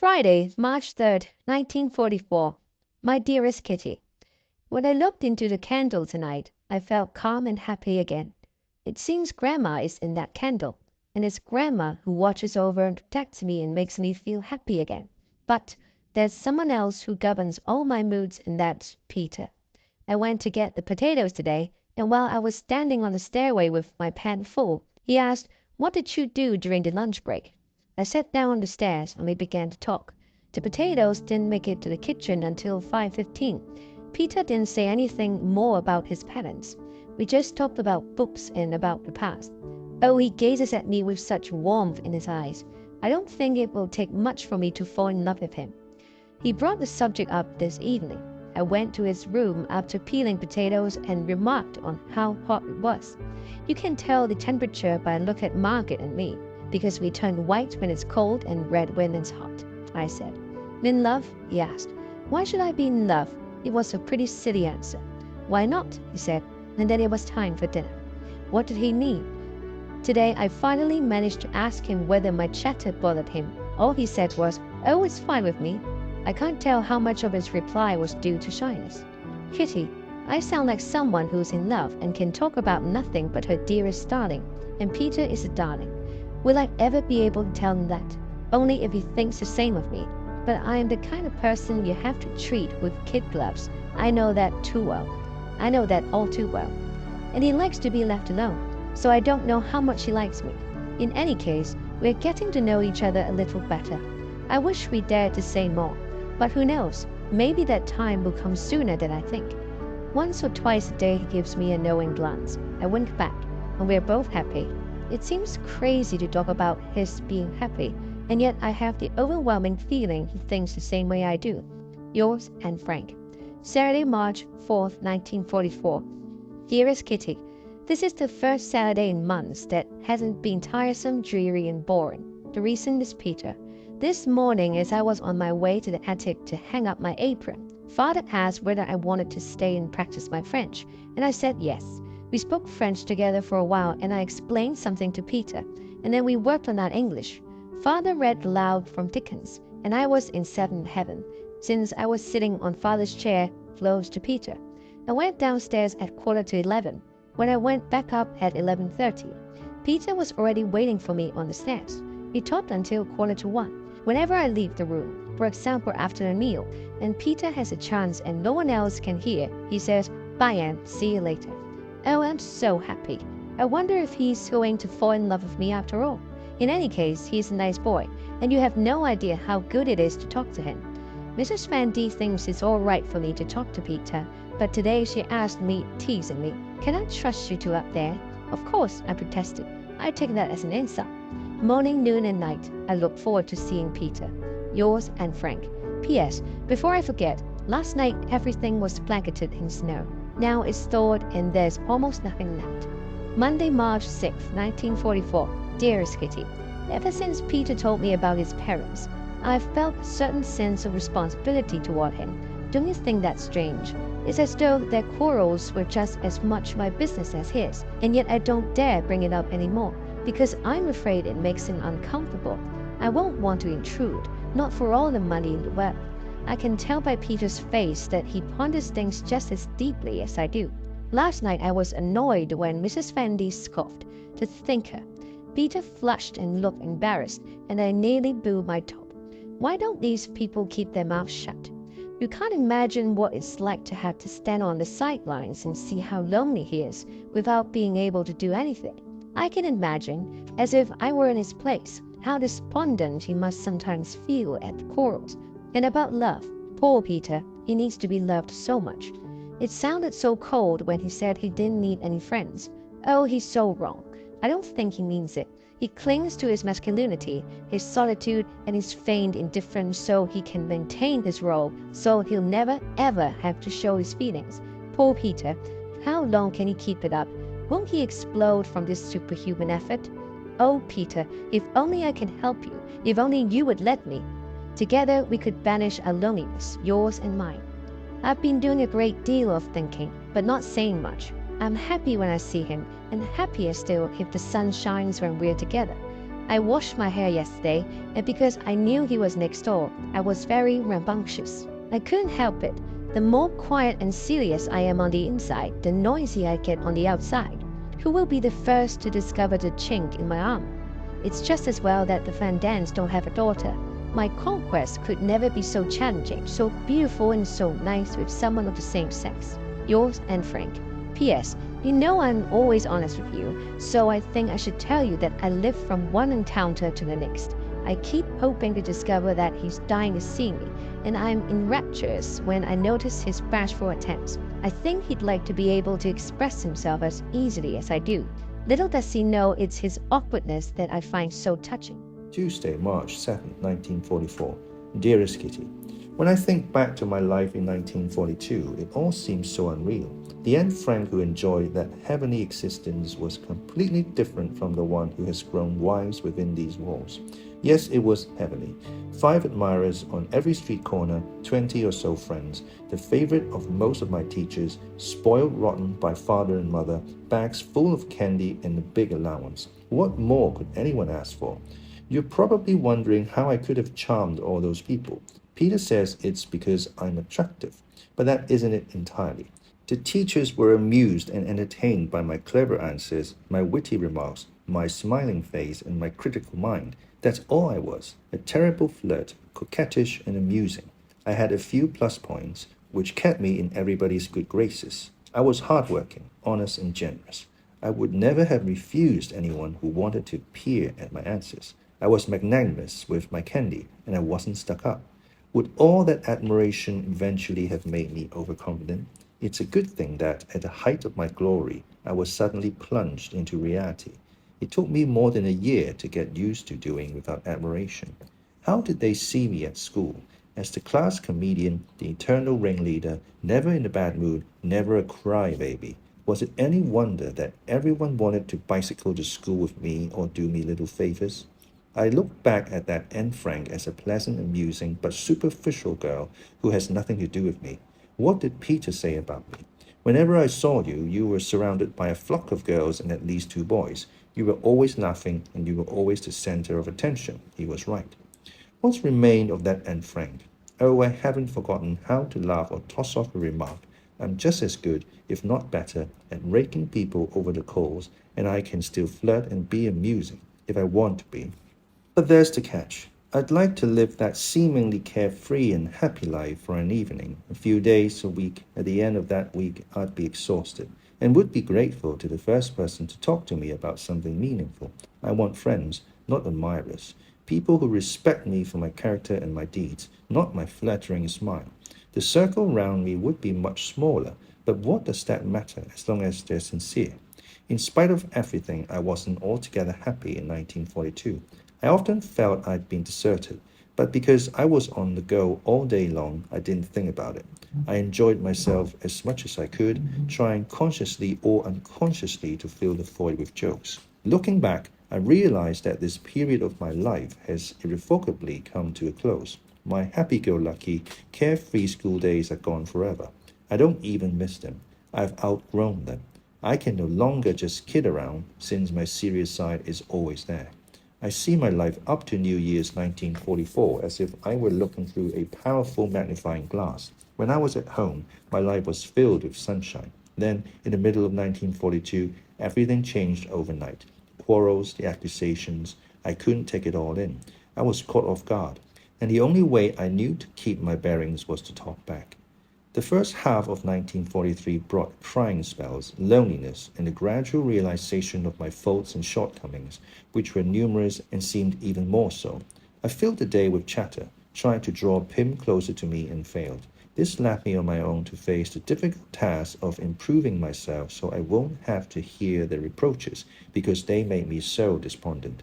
Friday, March 3rd, 1944. My dearest Kitty, when I looked into the candle tonight, I felt calm and happy again. It seems Grandma is in that candle, and it's Grandma who watches over and protects me and makes me feel happy again. But there's someone else who governs all my moods, and that's Peter. I went to get the potatoes today, and while I was standing on the stairway with my pan full, he asked, "What did you do during the lunch break?" I sat down on the stairs and we began to talk. The potatoes didn't make it to the kitchen until 5:15. Peter didn't say anything more about his parents. We just talked about books and about the past. Oh, he gazes at me with such warmth in his eyes. I don't think it will take much for me to fall in love with him. He brought the subject up this evening. I went to his room after peeling potatoes and remarked on how hot it was. You can tell the temperature by a look at Margaret and me, because we turn white when it's cold and red when it's hot, I said. In love? He asked. Why should I be in love? It was a pretty silly answer. Why not? He said, and then it was time for dinner. What did he mean? Today I finally managed to ask him whether my chatter bothered him. All he said was, "Oh, it's fine with me." I can't tell how much of his reply was due to shyness. Kitty, I sound like someone who's in love and can talk about nothing but her dearest darling, and Peter is a darling. Will I ever be able to tell him that? Only if he thinks the same of me. But I am the kind of person you have to treat with kid gloves. I know that too well. I know that all too well. And he likes to be left alone, so I don't know how much he likes me. In any case, we're getting to know each other a little better. I wish we dared to say more, but who knows? Maybe that time will come sooner than I think. Once or twice a day he gives me a knowing glance. I wink back, and we're both happy. It seems crazy to talk about his being happy, and yet I have the overwhelming feeling he thinks the same way I do. Yours and Frank. Saturday, March 4th, 1944. Dearest Kitty, this is the first Saturday in months that hasn't been tiresome, dreary, and boring. The reason is Peter. This morning, as I was on my way to the attic to hang up my apron, Father asked whether I wanted to stay and practice my French, and I said yes. We spoke French together for a while, and I explained something to Peter, and then we worked on our English. Father read aloud from Dickens, and I was in seventh heaven, since I was sitting on Father's chair close to Peter. I went downstairs at 11:15. When I went back up at 11:30, Peter was already waiting for me on the stairs. We talked until 1:45. Whenever I leave the room, for example after a meal, and Peter has a chance and no one else can hear, he says, "Bye, Anne, see you later." Oh, I'm so happy. I wonder if he's going to fall in love with me after all. In any case, he's a nice boy, and you have no idea how good it is to talk to him. Mrs. Van D thinks it's all right for me to talk to Peter, but today she asked me teasingly, "Can I trust you two up there?" Of course, I protested. I take that as an insult. Morning, noon, and night, I look forward to seeing Peter. Yours and Frank. P.S. Before I forget, last night everything was blanketed in snow. Now it's thawed and there's almost nothing left. Monday, March 6th, 1944. Dearest Kitty, ever since Peter told me about his parents, I've felt a certain sense of responsibility toward him. Don't you think that's strange? It's as though their quarrels were just as much my business as his, and yet I don't dare bring it up anymore, because I'm afraid it makes him uncomfortable. I won't want to intrude, not for all the money in the world. I can tell by Peter's face that he ponders things just as deeply as I do. Last night I was annoyed when Mrs. Van D scoffed. To think her. Peter flushed and looked embarrassed, and I nearly blew my top. Why don't these people keep their mouths shut? You can't imagine what it's like to have to stand on the sidelines and see how lonely he is without being able to do anything. I can imagine, as if I were in his place, how despondent he must sometimes feel at the quarrels. And about love, poor Peter, he needs to be loved so much. It sounded so cold when he said he didn't need any friends. Oh, he's so wrong. I don't think he means it. He clings to his masculinity, his solitude, and his feigned indifference so he can maintain his role, so he'll never ever have to show his feelings. Poor Peter, how long can he keep it up? Won't he explode from this superhuman effort? Oh, Peter, if only I can help you, if only you would let me. Together we could banish our loneliness, yours and mine. I've been doing a great deal of thinking, but not saying much. I'm happy when I see him, and happier still if the sun shines when we're together. I washed my hair yesterday, and because I knew he was next door, I was very rambunctious. I couldn't help it. The more quiet and serious I am on the inside, the noisier I get on the outside. Who will be the first to discover the chink in my arm? It's just as well that the Van Dans don't have a daughter. My conquest could never be so challenging, so beautiful and so nice with someone of the same sex. Yours, Anne Frank. P.S. You know I'm always honest with you, so I think I should tell you that I live from one encounter to the next. I keep hoping to discover that he's dying to see me, and I'm enrapturous when I notice his bashful attempts. I think he'd like to be able to express himself as easily as I do. Little does he know it's his awkwardness that I find so touching. Tuesday, March 7, 1944. Dearest Kitty, when I think back to my life in 1942, it all seems so unreal. The Anne Frank who enjoyed that heavenly existence was completely different from the one who has grown wise within these walls. Yes, it was heavenly. 5 admirers on every street corner, 20 or so friends, the favorite of most of my teachers, spoiled rotten by father and mother, bags full of candy and a big allowance. What more could anyone ask for? You're probably wondering how I could have charmed all those people. Peter says it's because I'm attractive, but that isn't it entirely. The teachers were amused and entertained by my clever answers, my witty remarks, my smiling face, and my critical mind. That's all I was, a terrible flirt, coquettish and amusing. I had a few plus points, which kept me in everybody's good graces. I was hardworking, honest and generous. I would never have refused anyone who wanted to peer at my answers. I was magnanimous with my candy, and I wasn't stuck up. Would all that admiration eventually have made me overconfident? It's a good thing that, at the height of my glory, I was suddenly plunged into reality. It took me more than a year to get used to doing without admiration. How did they see me at school? As the class comedian, the eternal ringleader, never in a bad mood, never a crybaby. Was it any wonder that everyone wanted to bicycle to school with me or do me little favors? I look back at that Anne Frank as a pleasant, amusing, but superficial girl who has nothing to do with me. What did Peter say about me? Whenever I saw you, you were surrounded by a flock of girls and at least 2 boys. You were always laughing, and you were always the center of attention. He was right. What's remained of that Anne Frank? Oh, I haven't forgotten how to laugh or toss off a remark. I'm just as good, if not better, at raking people over the coals, and I can still flirt and be amusing, if I want to be. But there's the catch. I'd like to live that seemingly carefree and happy life for an evening, a few days a week. At the end of that week, I'd be exhausted and would be grateful to the first person to talk to me about something meaningful. I want friends, not admirers. People who respect me for my character and my deeds, not my flattering smile. The circle around me would be much smaller, but what does that matter as long as they're sincere? In spite of everything, I wasn't altogether happy in 1942. I often felt I'd been deserted, but because I was on the go all day long, I didn't think about it. I enjoyed myself as much as I could, trying consciously or unconsciously to fill the void with jokes. Looking back, I realized that this period of my life has irrevocably come to a close. My happy-go-lucky, carefree school days are gone forever. I don't even miss them. I've outgrown them. I can no longer just kid around, since my serious side is always there. I see my life up to New Year's 1944 as if I were looking through a powerful magnifying glass. When I was at home, my life was filled with sunshine. Then, in the middle of 1942, everything changed overnight. Quarrels, the accusations, I couldn't take it all in. I was caught off guard, and the only way I knew to keep my bearings was to talk back. The first half of 1943 brought crying spells, loneliness, and the gradual realization of my faults and shortcomings, which were numerous and seemed even more so. I filled the day with chatter, trying to draw Pim closer to me, and failed. This left me on my own to face the difficult task of improving myself so I won't have to hear the reproaches, because they made me so despondent.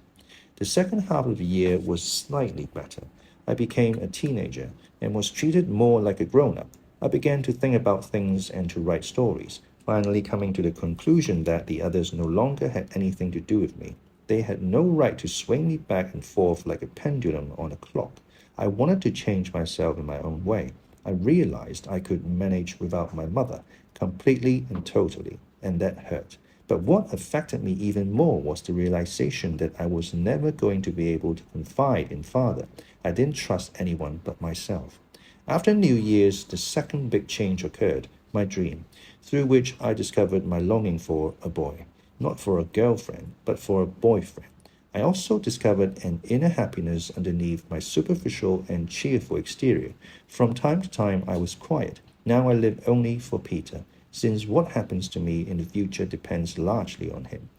The second half of the year was slightly better. I became a teenager and was treated more like a grown-up. I began to think about things and to write stories, finally coming to the conclusion that the others no longer had anything to do with me. They had no right to swing me back and forth like a pendulum on a clock. I wanted to change myself in my own way. I realized I could manage without my mother, completely and totally, and that hurt. But what affected me even more was the realization that I was never going to be able to confide in father. I didn't trust anyone but myself. After New Year's, the second big change occurred, my dream, through which I discovered my longing for a boy, not for a girlfriend, but for a boyfriend. I also discovered an inner happiness underneath my superficial and cheerful exterior. From time to time, I was quiet. Now I live only for Peter, since what happens to me in the future depends largely on him.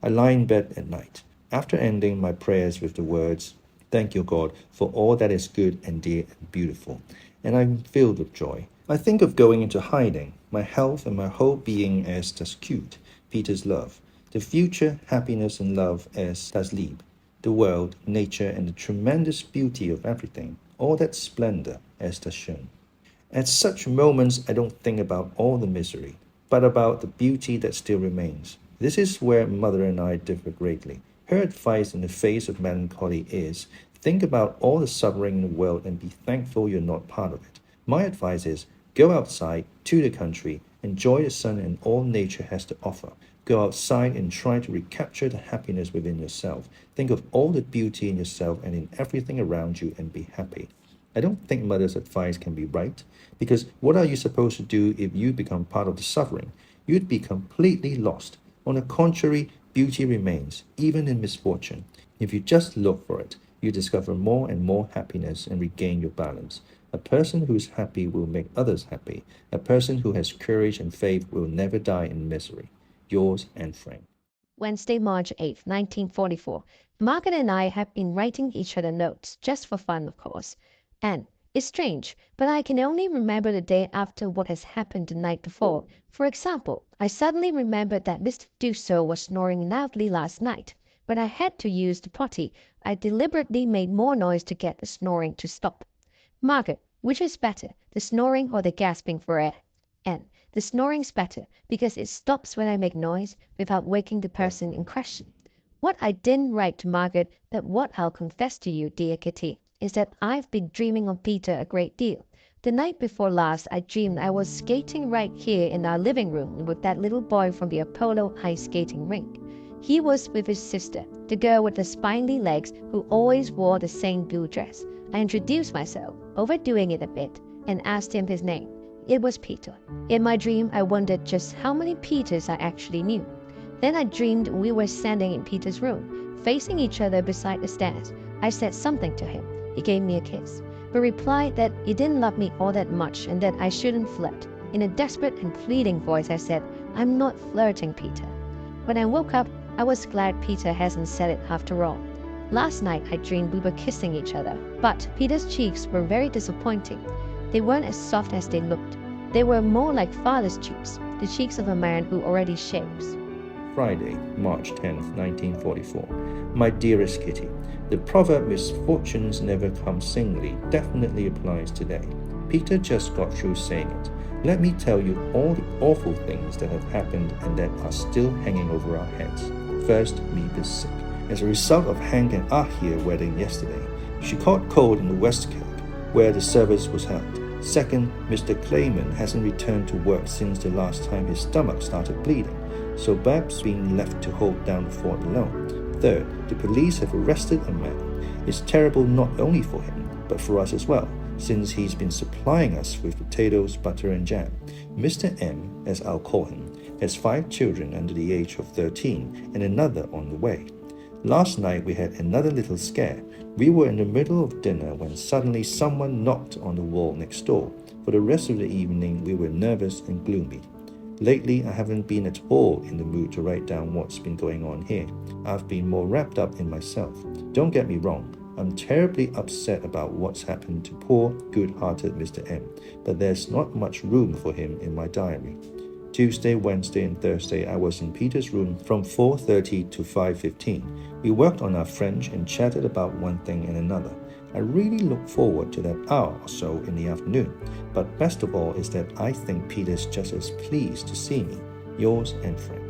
I lie in bed at night, after ending my prayers with the words, "Thank you, God, for all that is good and dear and beautiful," and I'm filled with joy. I think of going into hiding, my health and my whole being as does cute, Peter's love, the future happiness and love as does Lieb, the world, nature, and the tremendous beauty of everything, all that splendor as does Shun. At such moments, I don't think about all the misery, but about the beauty that still remains. This is where Mother and I differ greatly. Her advice in the face of melancholy is, think about all the suffering in the world and be thankful you're not part of it. My advice is, go outside, to the country, enjoy the sun and all nature has to offer. Go outside and try to recapture the happiness within yourself. Think of all the beauty in yourself and in everything around you and be happy. I don't think Mother's advice can be right, because what are you supposed to do if you become part of the suffering? You'd be completely lost. On the contrary, beauty remains, even in misfortune. If you just look for it, you discover more and more happiness and regain your balance. A person who is happy will make others happy. A person who has courage and faith will never die in misery. Yours, Anne Frank. Wednesday, March 8th, 1944. Margaret and I have been writing each other notes, just for fun, of course. And it's strange, but I can only remember the day after what has happened the night before. For example, I suddenly remembered that Mr. Dussault was snoring loudly last night. When I had to use the potty, I deliberately made more noise to get the snoring to stop. Margaret, which is better, the snoring or the gasping for air? And the snoring's better because it stops when I make noise without waking the person in question. What I didn't write to Margaret, but what I'll confess to you, dear Kitty, is that I've been dreaming of Peter a great deal. The night before last, I dreamed I was skating right here in our living room with that little boy from the Apollo ice skating rink. He was with his sister, the girl with the spindly legs who always wore the same blue dress. I introduced myself, overdoing it a bit, and asked him his name. It was Peter. In my dream, I wondered just how many Peters I actually knew. Then I dreamed we were standing in Peter's room, facing each other beside the stairs. I said something to him. He gave me a kiss, but replied that he didn't love me all that much and that I shouldn't flirt. In a desperate and pleading voice, I said, "I'm not flirting, Peter." When I woke up, I was glad Peter hasn't said it after all. Last night, I dreamed we were kissing each other, but Peter's cheeks were very disappointing. They weren't as soft as they looked. They were more like father's cheeks, the cheeks of a man who already shaves. Friday, March 10th, 1944. My dearest Kitty, the proverb misfortunes never come singly definitely applies today. Peter just got through saying it. Let me tell you all the awful things that have happened and that are still hanging over our heads. First, Miep is sick. As a result of Hank and Ahir wedding yesterday, she caught cold in the Westkirk, where the service was held. Second, Mr. Clayman hasn't returned to work since the last time his stomach started bleeding, so Bab's been left to hold down the fort alone. Third, the police have arrested a man. It's terrible not only for him, but for us as well, since he's been supplying us with potatoes, butter, and jam. Mr. M, as I'll call him, has 5 children under the age of 13 and another on the way. Last night we had another little scare. We were in the middle of dinner when suddenly someone knocked on the wall next door. For the rest of the evening we were nervous and gloomy. Lately I haven't been at all in the mood to write down what's been going on here. I've been more wrapped up in myself. Don't get me wrong, I'm terribly upset about what's happened to poor, good-hearted Mr. M, but there's not much room for him in my diary. Tuesday, Wednesday, and Thursday, I was in Peter's room from 4:30 to 5:15. We worked on our French and chatted about one thing and another. I really look forward to that hour or so in the afternoon. But best of all is that I think Peter's just as pleased to see me. Yours, Anne Frank.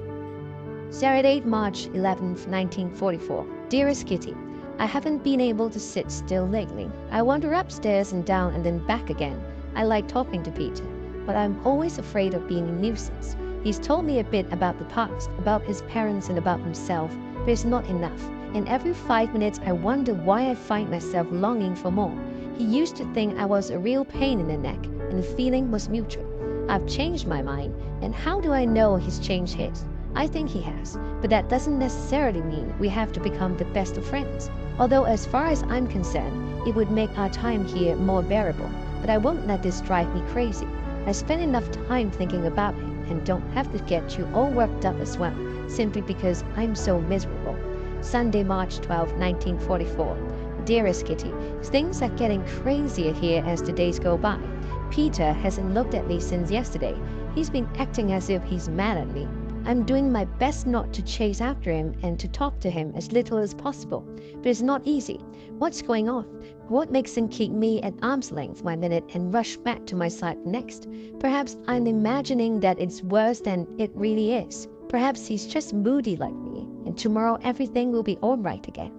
Saturday, March 11th, 1944. Dearest Kitty, I haven't been able to sit still lately. I wander upstairs and down and then back again. I like talking to Peter, but I'm always afraid of being a nuisance. He's told me a bit about the past, about his parents and about himself, but it's not enough. And every 5 minutes I wonder why I find myself longing for more. He used to think I was a real pain in the neck, and the feeling was mutual. I've changed my mind, and how do I know he's changed his? I think he has, but that doesn't necessarily mean we have to become the best of friends. Although as far as I'm concerned, it would make our time here more bearable, but I won't let this drive me crazy. I spend enough time thinking about him and don't have to get you all worked up as well, simply because I'm so miserable. Sunday, March 12, 1944. Dearest Kitty, things are getting crazier here as the days go by. Peter hasn't looked at me since yesterday. He's been acting as if he's mad at me. I'm doing my best not to chase after him and to talk to him as little as possible, but it's not easy. What's going on? What makes him keep me at arm's length 1 minute and rush back to my side next? Perhaps I'm imagining that it's worse than it really is. Perhaps he's just moody like me, and tomorrow everything will be all right again.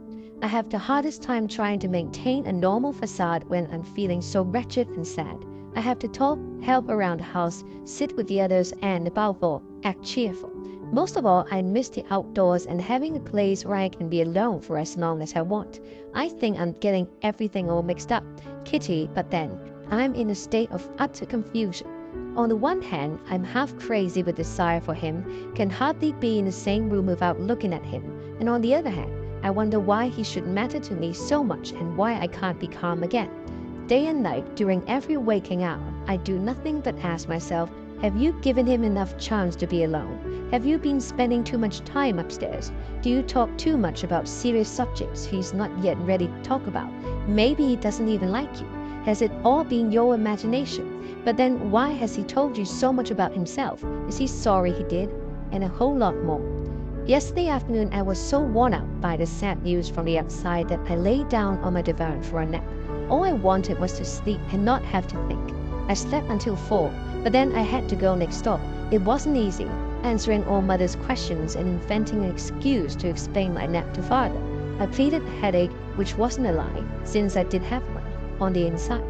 I have the hardest time trying to maintain a normal facade when I'm feeling so wretched and sad. I have to talk, help around the house, sit with the others, and above all, act cheerful. Most of all, I miss the outdoors and having a place where I can be alone for as long as I want. I think I'm getting everything all mixed up, Kitty, but then I'm in a state of utter confusion. On the one hand, I'm half crazy with desire for him, can hardly be in the same room without looking at him, and on the other hand, I wonder why he should matter to me so much and why I can't be calm again. Day and night, during every waking hour, I do nothing but ask myself, have you given him enough chance to be alone? Have you been spending too much time upstairs? Do you talk too much about serious subjects he's not yet ready to talk about? Maybe he doesn't even like you. Has it all been your imagination? But then why has he told you so much about himself? Is he sorry he did? And a whole lot more. Yesterday afternoon, I was so worn out by the sad news from the outside that I lay down on my divan for a nap. All I wanted was to sleep and not have to think. I slept until 4, but then I had to go next door. It wasn't easy, answering all Mother's questions and inventing an excuse to explain my nap to Father. I pleaded a headache, which wasn't a lie, since I did have one, on the inside.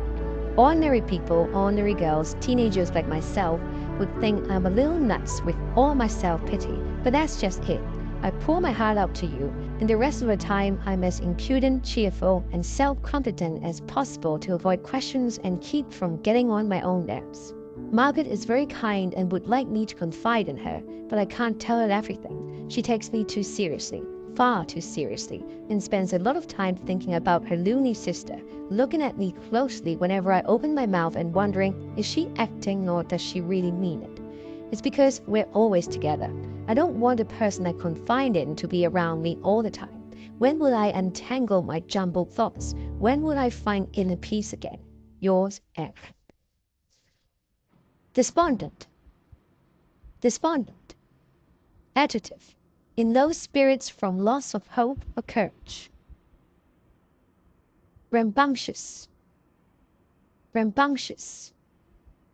Ordinary people, ordinary girls, teenagers like myself, would think I'm a little nuts with all my self-pity, but that's just it. I pour my heart out to you, and the rest of the time I'm as impudent, cheerful, and self-confident as possible to avoid questions and keep from getting on my own nerves. Margaret is very kind and would like me to confide in her, but I can't tell her everything. She takes me too seriously, far too seriously, and spends a lot of time thinking about her loony sister, looking at me closely whenever I open my mouth and wondering, is she acting or does she really mean it? It's because we're always together. I don't want the person I confide in to be around me all the time. When will I untangle my jumbled thoughts? When will I find inner peace again? Yours, F. Despondent. Despondent. Adjective. In low spirits from loss of hope or courage. Rambunctious. Rambunctious.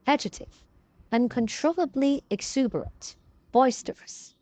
Adjective. Uncontrollably exuberant, boisterous.